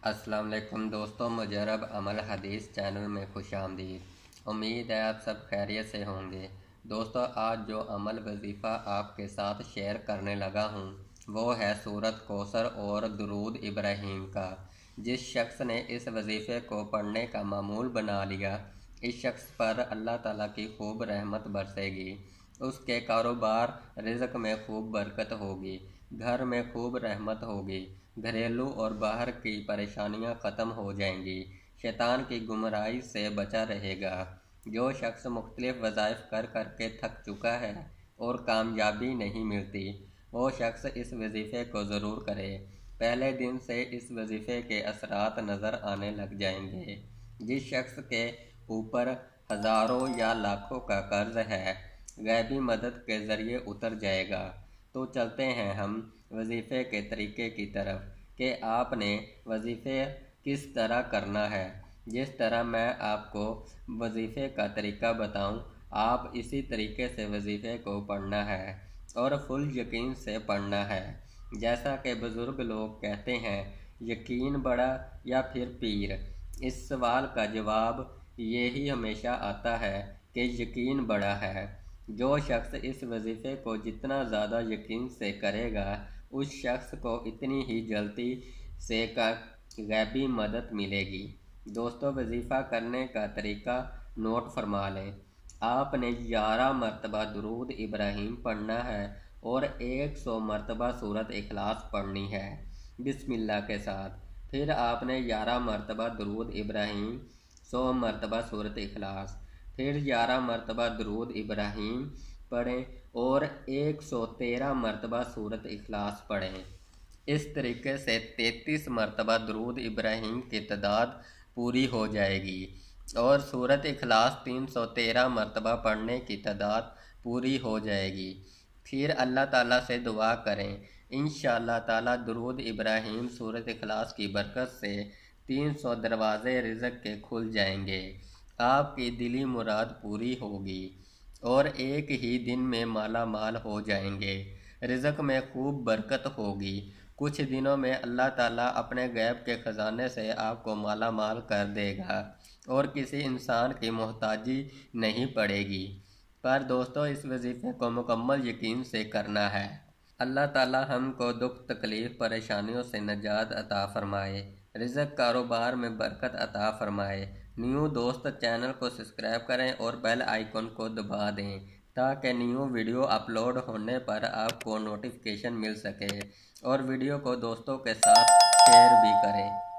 अस्सलाम वालेकुम दोस्तों, मुजरब अमल हदीस चैनल में खुश आमदीद। उम्मीद है आप सब खैरियत से होंगे। दोस्तों, आज जो अमल वजीफ़ा आपके साथ शेयर करने लगा हूँ वो है सूरत कौसर और दुरूद इब्राहीम का। जिस शख्स ने इस वजीफ़े को पढ़ने का मामूल बना लिया, इस शख्स पर अल्लाह ताला की खूब रहमत बरसेगी। उसके कारोबार रिज़्क़ में खूब बरकत होगी, घर में खूब रहमत होगी, घरेलू और बाहर की परेशानियां ख़त्म हो जाएंगी, शैतान की गुमराही से बचा रहेगा। जो शख्स मुख्तलिफ वज़ाइफ कर कर के थक चुका है और कामयाबी नहीं मिलती, वो शख्स इस वजीफ़े को ज़रूर करे। पहले दिन से इस वजीफ़े के असरात नज़र आने लग जाएंगे। जिस शख्स के ऊपर हज़ारों या लाखों का कर्ज है, गैबी मदद के ज़रिए उतर जाएगा। तो चलते हैं हम वजीफ़े के तरीके की तरफ कि आपने वजीफ़े किस तरह करना है। जिस तरह मैं आपको वजीफ़े का तरीका बताऊं, आप इसी तरीके से वजीफ़े को पढ़ना है और फुल यकीन से पढ़ना है। जैसा कि बुज़ुर्ग लोग कहते हैं, यकीन बड़ा या फिर पीर। इस सवाल का जवाब यही हमेशा आता है कि यकीन बड़ा है। जो शख्स इस वजीफ़े को जितना ज़्यादा यकीन से करेगा, उस शख्स को इतनी ही जल्दी से गैबी मदद मिलेगी। दोस्तों, वजीफ़ा करने का तरीका नोट फरमा लें। आपने 11 मरतबा दुरूद इब्राहीम पढ़ना है और 100 मरतबा सूरत इखलास पढ़नी है बिस्मिल्लाह के साथ। फिर आपने 11 मरतबा दुरूद इब्राहीम, 100 मरतबा सूरत इखलास, फिर 11 मरतबा दुरूद इब्राहीम पढ़ें और 113 मरतबा सूरत इखलास पढ़ें। इस तरीके से 33 मरतबा दुरूद इब्राहीम की तादाद पूरी हो जाएगी और सूरत इखलास 313 मरतबा पढ़ने की तादाद पूरी हो जाएगी। फिर अल्लाह ताला से दुआ करें। इंशाअल्लाह ताला दुरूद इब्राहीम सूरत इखलास की बरकत से 300 दरवाज़े रिज़्क़ के खुल जाएंगे। आपकी दिली मुराद पूरी होगी और एक ही दिन में माला माल हो जाएंगे। रिज़्क़ में खूब बरकत होगी। कुछ दिनों में अल्लाह ताला अपने गैब के ख़जाने से आपको माला माल कर देगा और किसी इंसान की मोहताजी नहीं पड़ेगी। पर दोस्तों, इस वजीफ़े को मुकम्मल यकीन से करना है। अल्लाह ताला हमको दुख तकलीफ़ परेशानियों से निजात अता फ़रमाए, रिज़्क़ कारोबार में बरकत अता फ़रमाए। न्यू दोस्त चैनल को सब्सक्राइब करें और बेल आइकन को दबा दें ताकि न्यू वीडियो अपलोड होने पर आपको नोटिफिकेशन मिल सके, और वीडियो को दोस्तों के साथ शेयर भी करें।